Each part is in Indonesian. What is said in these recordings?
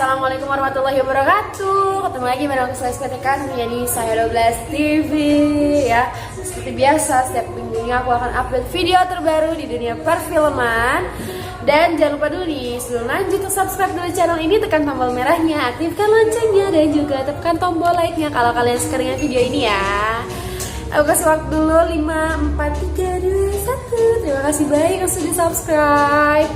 Assalamualaikum warahmatullahi wabarakatuh. Ketemu lagi bareng aku Selesai Ketekan menjadi saya 12 TV ya. Seperti biasa setiap minggunya aku akan upload video terbaru di dunia perfilman. Dan jangan lupa dulu nih, sebelum lanjut untuk subscribe dulu channel ini, tekan tombol merahnya, aktifkan loncengnya, dan juga tekan tombol like-nya kalau kalian suka dengan video ini ya. Aku kasih waktu dulu 5, 4, 3, 2, 1. Terima kasih banyak yang sudah subscribe.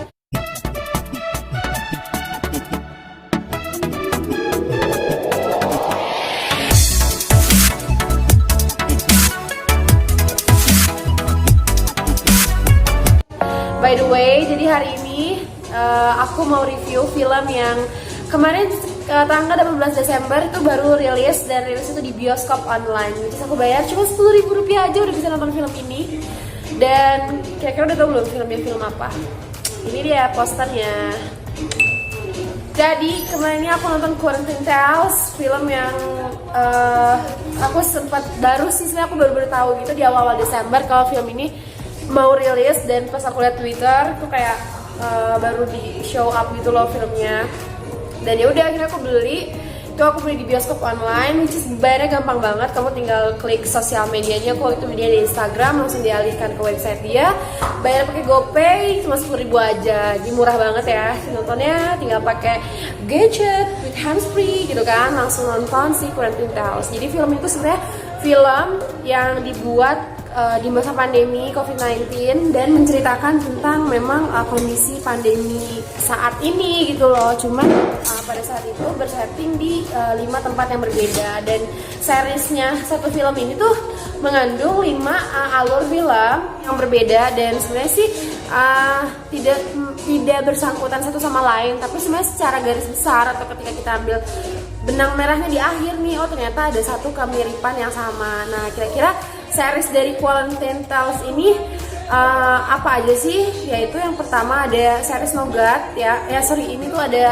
By the way, jadi hari ini aku mau review film yang kemarin tanggal 18 Desember itu baru rilis, dan rilis itu di bioskop online. Jadi aku bayar cuma Rp10.000 aja udah bisa nonton film ini. Dan kira-kira udah tau belum filmnya film apa? Ini dia posternya. Jadi kemarin ini aku nonton Quarantine Tales, film yang aku sempat baru sih, sebenarnya aku baru tahu gitu di awal Desember kalau film ini mau rilis. Dan pas aku lihat Twitter tuh kayak baru di show up gitu loh filmnya. Dan ya udah akhirnya aku beli. Itu aku beli di bioskop online, which is bayarnya gampang banget. Kamu tinggal klik sosial medianya, aku itu media di Instagram, langsung dialihkan ke website dia. Bayar pakai GoPay cuma 10.000 aja. Jadi murah banget ya. Nontonnya tinggal pakai gadget with hands-free gitu kan, langsung nonton si Quarantine Tales. Jadi film itu sebenarnya film yang dibuat di masa pandemi COVID-19 dan menceritakan tentang memang kondisi pandemi saat ini gitu loh. Cuman pada saat itu bersetting di 5 tempat yang berbeda, dan seriesnya satu film ini tuh mengandung 5 alur film yang berbeda, dan sebenarnya sih tidak bersangkutan satu sama lain, tapi sebenarnya secara garis besar atau ketika kita ambil benang merahnya di akhir nih, oh ternyata ada satu kemiripan yang sama. Nah, kira-kira series dari Quarantine Tales ini apa aja sih? Yaitu yang pertama ada series Nogat ya. Ini tuh ada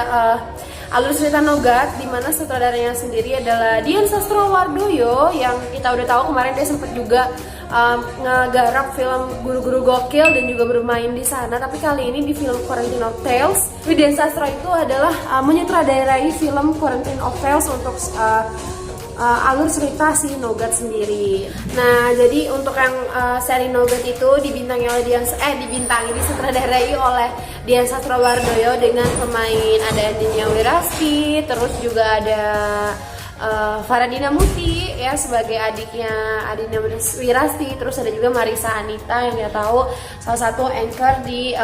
alur cerita Nogat, di mana sutradaranya sendiri adalah Dian Sastrowardoyo, yang kita udah tahu kemarin dia sempat juga ngegarap film Guru-Guru Gokil dan juga bermain di sana. Tapi kali ini di film Quarantine Tales, Dian Sastro itu adalah menyutradarai film Quarantine Tales untuk alur cerita si Nogat sendiri. Nah, jadi untuk yang seri Nogat itu dibintangi disutradarai oleh Dian Sastrowardoyo dengan pemain ada Andina Wirasti, terus juga ada Faradina Muti ya sebagai adiknya Andina Wirasti, terus ada juga Marisa Anita yang dia tahu salah satu anchor di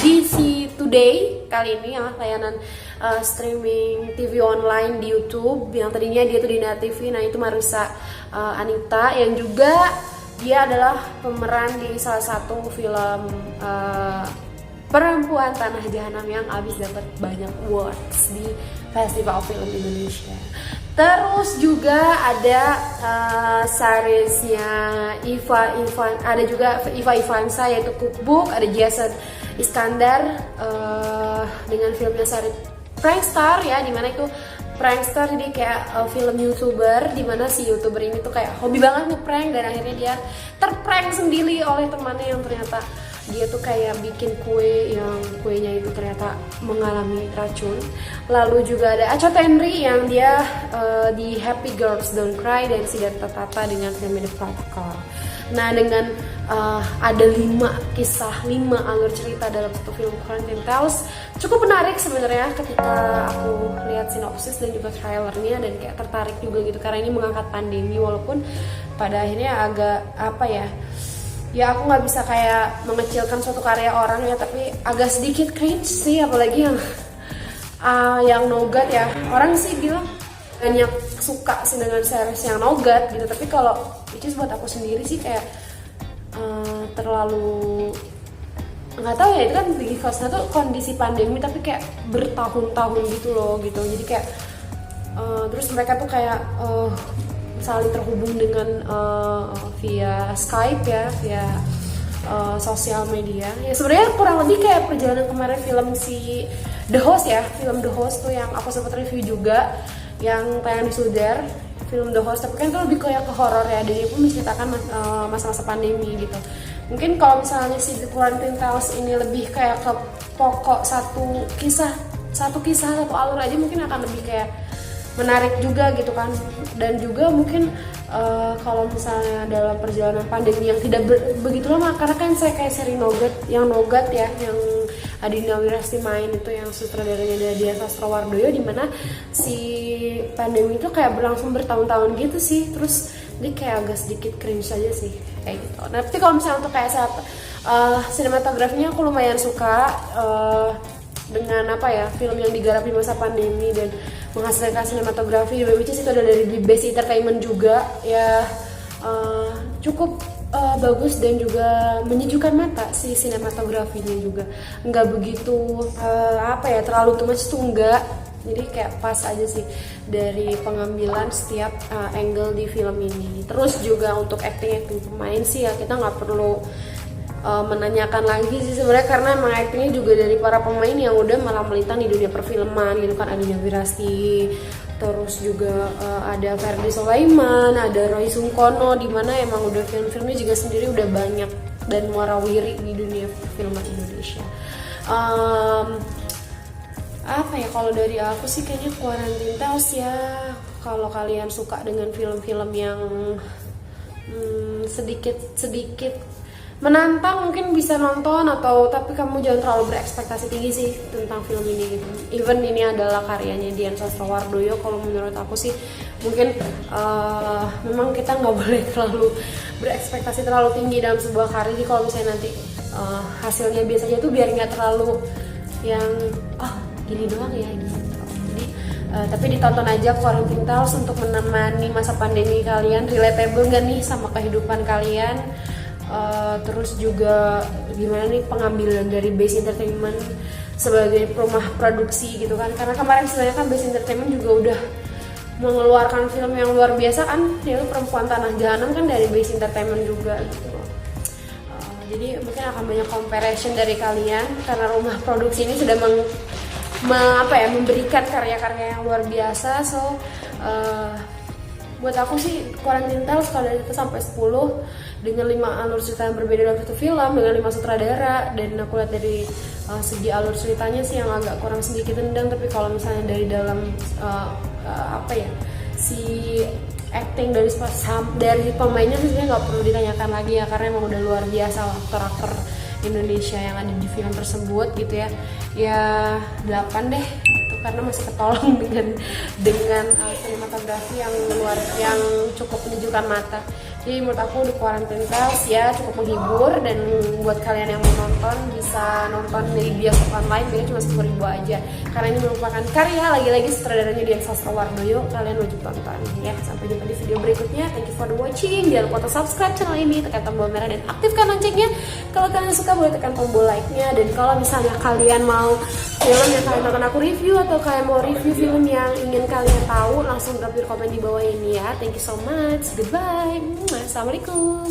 DC Today kali ini, yang layanan streaming TV online di YouTube, yang tadinya dia tuh di Net TV. Nah, itu Marisa Anita yang juga dia adalah pemeran di salah satu film Perempuan Tanah Jahanam yang abis dapat banyak awards di Festival Film Indonesia. Terus juga ada seriesnya ada juga Iva Ivansa yaitu Cookbook, ada Jason Iskandar dengan filmnya seri Prankster ya, dimana itu prankster, jadi kayak film YouTuber, dimana si YouTuber ini tuh kayak hobi banget nge-prank, dan akhirnya dia terprank sendiri oleh temannya yang ternyata dia tuh kayak bikin kue yang kuenya itu ternyata mengalami racun. Lalu juga ada Acha Tenri yang dia di Happy Girls Don't Cry, dan Siddhartha Tata dengan film The Protocol. Nah, dengan ada 5 alur cerita dalam satu film Quarantine Tales, cukup menarik sebenarnya ketika aku lihat sinopsis dan juga trailernya, dan kayak tertarik juga gitu karena ini mengangkat pandemi, walaupun pada akhirnya agak ya aku nggak bisa kayak mengecilkan suatu karya orang ya, tapi agak sedikit cringe sih, apalagi yang Nogat ya. Orang sih bilang banyak suka sih dengan series yang Nogat gitu, tapi kalau which is buat aku sendiri sih kayak terlalu nggak tahu ya, itu kan because tuh kondisi pandemi tapi kayak bertahun-tahun gitu loh gitu. Jadi kayak terus mereka tuh kayak saling terhubung dengan via Skype ya, via sosial media. Ya sebenarnya kurang lebih kayak perjalanan kemarin film si The Host ya, film The Host tuh yang aku sempat review juga, yang tayang di Sudar, film The Host. Tapi kan itu lebih kayak ke horor ya, dan itu menceritakan masa-masa pandemi gitu. Mungkin kalau misalnya si The Quarantine Tales ini lebih kayak ke pokok satu kisah satu kisah, satu alur aja mungkin akan lebih kayak menarik juga gitu kan. Dan juga mungkin kalau misalnya dalam perjalanan pandemi yang tidak begitu lama, karena kan saya kayak seri Nogat ya, yang Adinda Wirasti main itu, yang sutradaranya dari Dian Sastrowardoyo, dimana si pandemi itu kayak berlangsung bertahun-tahun gitu sih. Terus dia kayak agak sedikit cringe aja sih kayak gitu. Nah, tapi kalau misalnya untuk kayak sinematografinya aku lumayan suka dengan apa ya, film yang digarap di masa pandemi dan menghasilkan sinematografi, which is itu ada dari Best Entertainment juga ya, cukup bagus dan juga menyejukkan mata si sinematografinya juga, nggak begitu apa ya, terlalu too much tuh enggak. Jadi kayak pas aja sih dari pengambilan setiap angle di film ini. Terus juga untuk acting pemain sih ya kita nggak perlu menanyakan lagi sih sebenarnya, karena emang actingnya juga dari para pemain yang udah malah melintang di dunia perfilman gitu kan. Adinda Wirasti, terus juga ada Ferdi Sulaiman, ada Roy Sungkono, dimana emang udah film-filmnya juga sendiri udah banyak dan warawiri di dunia perfilman Indonesia. Apa ya, kalau dari aku sih kayaknya Quarantine Tales ya. Kalau kalian suka dengan film-film yang sedikit menantang mungkin bisa nonton, atau tapi kamu jangan terlalu berekspektasi tinggi sih tentang film ini gitu. Even ini adalah karyanya Dian Sastrowardoyo, kalau menurut aku sih mungkin memang kita nggak boleh terlalu berekspektasi terlalu tinggi dalam sebuah karya. Jadi kalau misalnya nanti hasilnya biasanya tuh biar nggak terlalu yang gini doang ya gitu. Jadi tapi ditonton aja Quarantine Tales untuk menemani masa pandemi kalian. Relatable nggak nih sama kehidupan kalian? Terus juga gimana nih pengambilan dari Best Entertainment sebagai rumah produksi gitu kan, karena kemarin sebenarnya kan Best Entertainment juga udah mengeluarkan film yang luar biasa kan, yaitu Perempuan Tanah Jahanam kan dari Best Entertainment juga gitu. Jadi mungkin akan banyak comparison dari kalian, karena rumah produksi ini sudah memberikan karya-karya yang luar biasa. So buat aku sih Quarantine Tales kalau dari 1 sampai 10 dengan 5 alur cerita yang berbeda dalam satu film, dengan 5 sutradara, dan aku lihat dari segi alur ceritanya sih yang agak kurang sedikit tendang. Tapi kalau misalnya dari dalam si acting dari pemainnya sebenarnya nggak perlu ditanyakan lagi ya, karena emang udah luar biasa aktor-aktor Indonesia yang ada di film tersebut gitu ya. Ya 8 deh gitu, karena masih ketolong dengan sinematografi yang cukup menyejukkan mata. Jadi menurut aku The Quarantine Tales ya cukup menghibur, dan buat kalian yang mau nonton bisa nonton di bioskop online, biasanya cuma 10.000 aja, karena ini merupakan karya lagi-lagi sutradaranya Dian Sastrowardoyo. Kalian wajib tonton ya. Sampai jumpa di video berikutnya. Thank you for watching. Jangan lupa subscribe channel ini, tekan tombol merah dan aktifkan loncengnya. Kalau kalian suka boleh tekan tombol like-nya. Dan kalau misalnya kalian mau film yang kalian akan aku review, atau kalian mau review film yang ingin kalian tahu, langsung drop di komen di bawah ini ya. Thank you so much. Goodbye. Assalamualaikum.